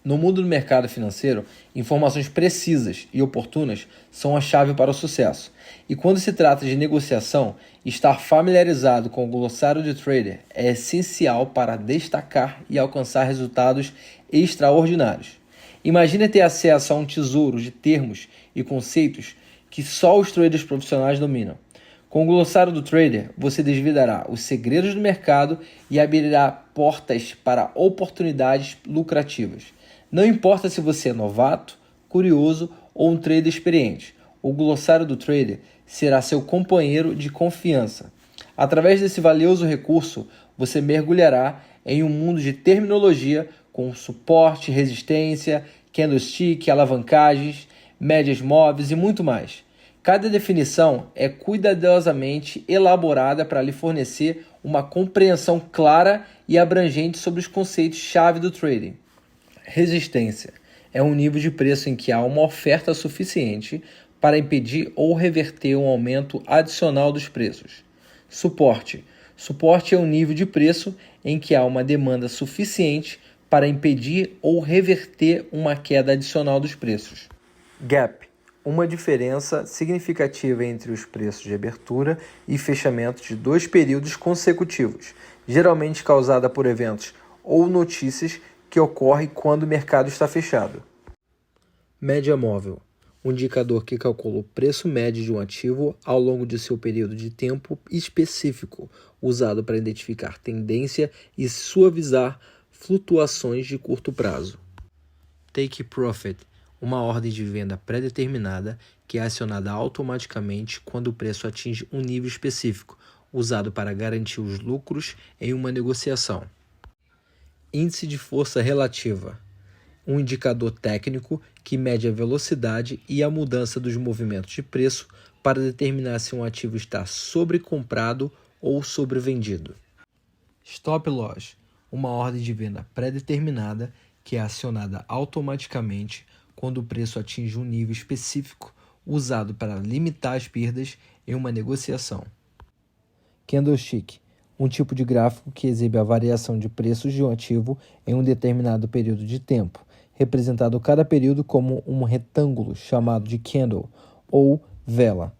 No mundo do mercado financeiro, informações precisas e oportunas são a chave para o sucesso. E quando se trata de negociação, estar familiarizado com o glossário de trader é essencial para destacar e alcançar resultados extraordinários. Imagine ter acesso a um tesouro de termos e conceitos que só os traders profissionais dominam. Com o glossário do trader, você desvendará os segredos do mercado e abrirá portas para oportunidades lucrativas. Não importa se você é novato, curioso ou um trader experiente, o glossário do trader será seu companheiro de confiança. Através desse valioso recurso, você mergulhará em um mundo de terminologia com suporte, resistência, candlestick, alavancagens, médias móveis e muito mais. Cada definição é cuidadosamente elaborada para lhe fornecer uma compreensão clara e abrangente sobre os conceitos-chave do trading. Resistência é um nível de preço em que há uma oferta suficiente para impedir ou reverter um aumento adicional dos preços. Suporte. Suporte é um nível de preço em que há uma demanda suficiente para impedir ou reverter uma queda adicional dos preços. Gap. Uma diferença significativa entre os preços de abertura e fechamento de dois períodos consecutivos, geralmente causada por eventos ou notícias que ocorrem quando o mercado está fechado. Média móvel, um indicador que calcula o preço médio de um ativo ao longo de seu período de tempo específico, usado para identificar tendência e suavizar flutuações de curto prazo. Take Profit, uma ordem de venda pré-determinada que é acionada automaticamente quando o preço atinge um nível específico, usado para garantir os lucros em uma negociação. Índice de força relativa, um indicador técnico que mede a velocidade e a mudança dos movimentos de preço para determinar se um ativo está sobrecomprado ou sobrevendido. Stop Loss, uma ordem de venda pré-determinada que é acionada automaticamente quando o preço atinge um nível específico, usado para limitar as perdas em uma negociação. Candlestick, um tipo de gráfico que exibe a variação de preços de um ativo em um determinado período de tempo, representado cada período como um retângulo chamado de candle ou vela.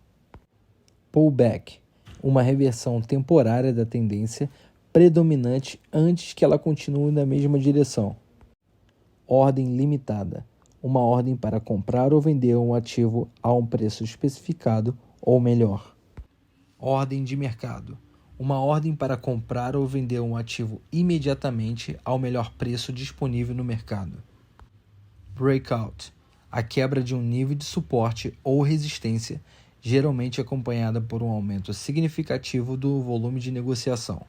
Pullback, uma reversão temporária da tendência predominante antes que ela continue na mesma direção. Ordem limitada, uma ordem para comprar ou vender um ativo a um preço especificado ou melhor. Ordem de mercado, uma ordem para comprar ou vender um ativo imediatamente ao melhor preço disponível no mercado. Breakout, a quebra de um nível de suporte ou resistência, geralmente acompanhada por um aumento significativo do volume de negociação.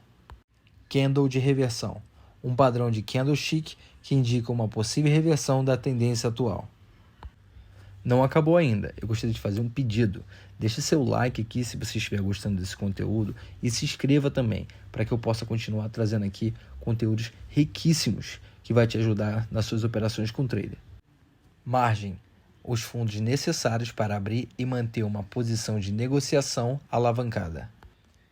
Candle de reversão, um padrão de candlestick que indica uma possível reversão da tendência atual. Não acabou ainda, eu gostaria de fazer um pedido. Deixe seu like aqui se você estiver gostando desse conteúdo e se inscreva também, para que eu possa continuar trazendo aqui conteúdos riquíssimos que vai te ajudar nas suas operações com trader. Margem, os fundos necessários para abrir e manter uma posição de negociação alavancada.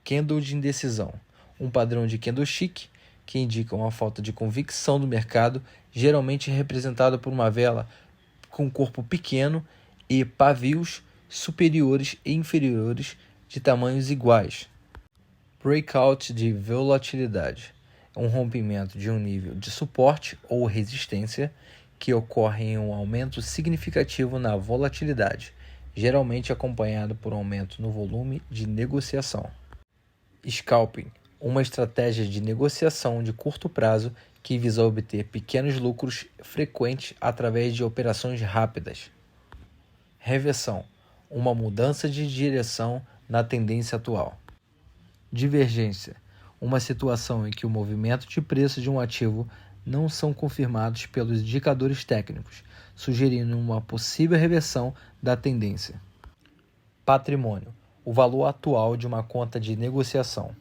Candle de indecisão, um padrão de candlestick que indica uma falta de convicção do mercado, geralmente representado por uma vela com corpo pequeno e pavios superiores e inferiores de tamanhos iguais. Breakout de volatilidade, um rompimento de um nível de suporte ou resistência que ocorre em um aumento significativo na volatilidade, geralmente acompanhado por um aumento no volume de negociação. Scalping, uma estratégia de negociação de curto prazo que visa obter pequenos lucros frequentes através de operações rápidas. Reversão, uma mudança de direção na tendência atual. Divergência, uma situação em que o movimento de preço de um ativo não são confirmados pelos indicadores técnicos, sugerindo uma possível reversão da tendência. Patrimônio, o valor atual de uma conta de negociação.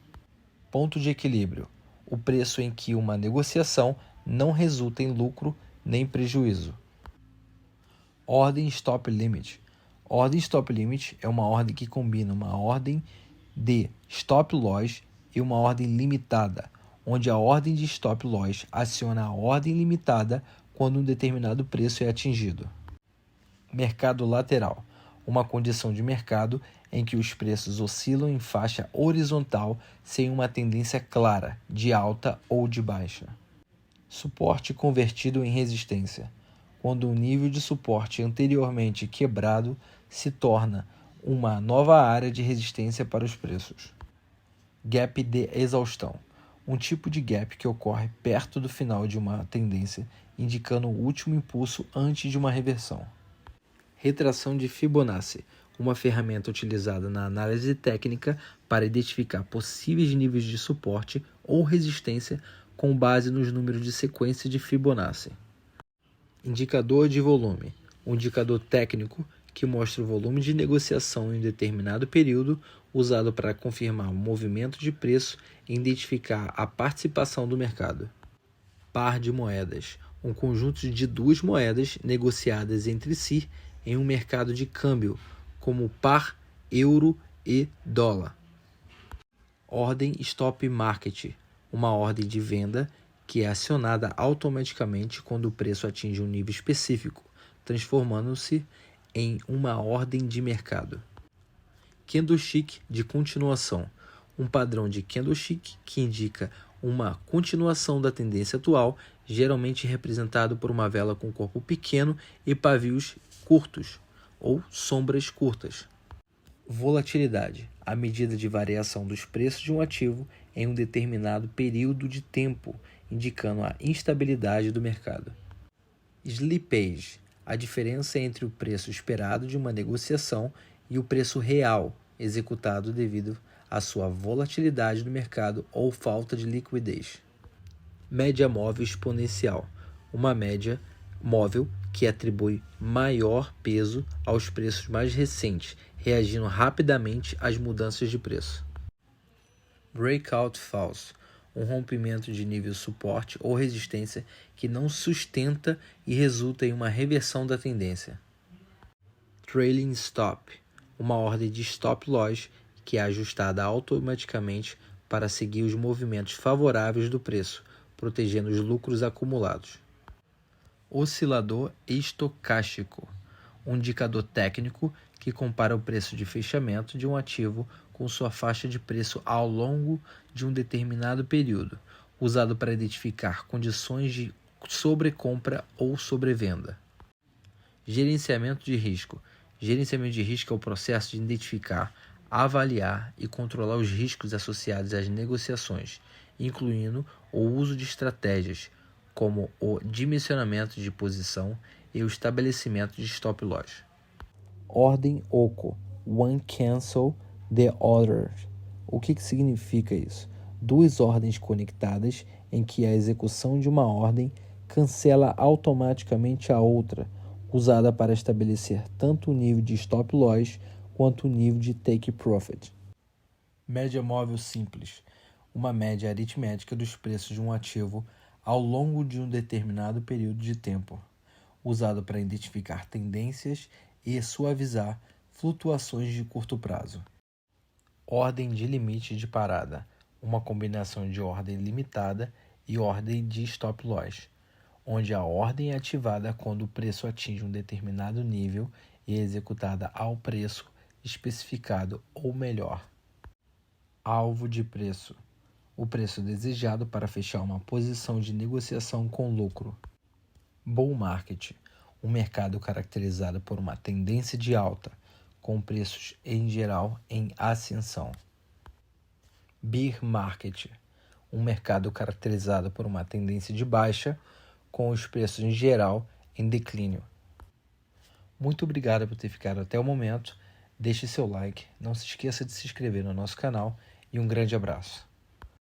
Ponto de equilíbrio, o preço em que uma negociação não resulta em lucro nem prejuízo. Ordem Stop Limit. Ordem Stop Limit é uma ordem que combina uma ordem de Stop Loss e uma ordem limitada, onde a ordem de Stop Loss aciona a ordem limitada quando um determinado preço é atingido. Mercado lateral, uma condição de mercado em que os preços oscilam em faixa horizontal sem uma tendência clara, de alta ou de baixa. Suporte convertido em resistência, quando o nível de suporte anteriormente quebrado se torna uma nova área de resistência para os preços. Gap de exaustão, um tipo de gap que ocorre perto do final de uma tendência, indicando o último impulso antes de uma reversão. Retração de Fibonacci, uma ferramenta utilizada na análise técnica para identificar possíveis níveis de suporte ou resistência com base nos números de sequência de Fibonacci. Indicador de volume, um indicador técnico que mostra o volume de negociação em um determinado período, usado para confirmar o movimento de preço e identificar a participação do mercado. Par de moedas, um conjunto de duas moedas negociadas entre si em um mercado de câmbio, como o par euro e dólar. Ordem Stop Market, uma ordem de venda que é acionada automaticamente quando o preço atinge um nível específico, transformando-se em uma ordem de mercado. Candlestick de continuação, um padrão de candlestick que indica uma continuação da tendência atual, geralmente representado por uma vela com corpo pequeno e pavios curtos, ou sombras curtas. Volatilidade, a medida de variação dos preços de um ativo em um determinado período de tempo, indicando a instabilidade do mercado. Slippage, a diferença entre o preço esperado de uma negociação e o preço real executado devido à sua volatilidade no mercado ou falta de liquidez. Média móvel exponencial, uma média móvel que atribui maior peso aos preços mais recentes, reagindo rapidamente às mudanças de preço. Breakout False, um rompimento de nível suporte ou resistência que não sustenta e resulta em uma reversão da tendência. Trailing Stop, uma ordem de stop loss que é ajustada automaticamente para seguir os movimentos favoráveis do preço, protegendo os lucros acumulados. Oscilador estocástico, um indicador técnico que compara o preço de fechamento de um ativo com sua faixa de preço ao longo de um determinado período, usado para identificar condições de sobrecompra ou sobrevenda. Gerenciamento de risco. Gerenciamento de risco é o processo de identificar, avaliar e controlar os riscos associados às negociações, incluindo o uso de estratégias, como o dimensionamento de posição e o estabelecimento de stop loss. Ordem OCO, One Cancel the Other. O que significa isso? Duas ordens conectadas em que a execução de uma ordem cancela automaticamente a outra, usada para estabelecer tanto o nível de stop loss quanto o nível de take profit. Média móvel simples, uma média aritmética dos preços de um ativo ao longo de um determinado período de tempo, usado para identificar tendências e suavizar flutuações de curto prazo. Ordem de limite de parada, uma combinação de ordem limitada e ordem de stop loss, onde a ordem é ativada quando o preço atinge um determinado nível e é executada ao preço especificado ou melhor. Alvo de preço, o preço desejado para fechar uma posição de negociação com lucro. Bull market, um mercado caracterizado por uma tendência de alta, com preços em geral em ascensão. Bear market, um mercado caracterizado por uma tendência de baixa, com os preços em geral em declínio. Muito obrigado por ter ficado até o momento. Deixe seu like, não se esqueça de se inscrever no nosso canal e um grande abraço.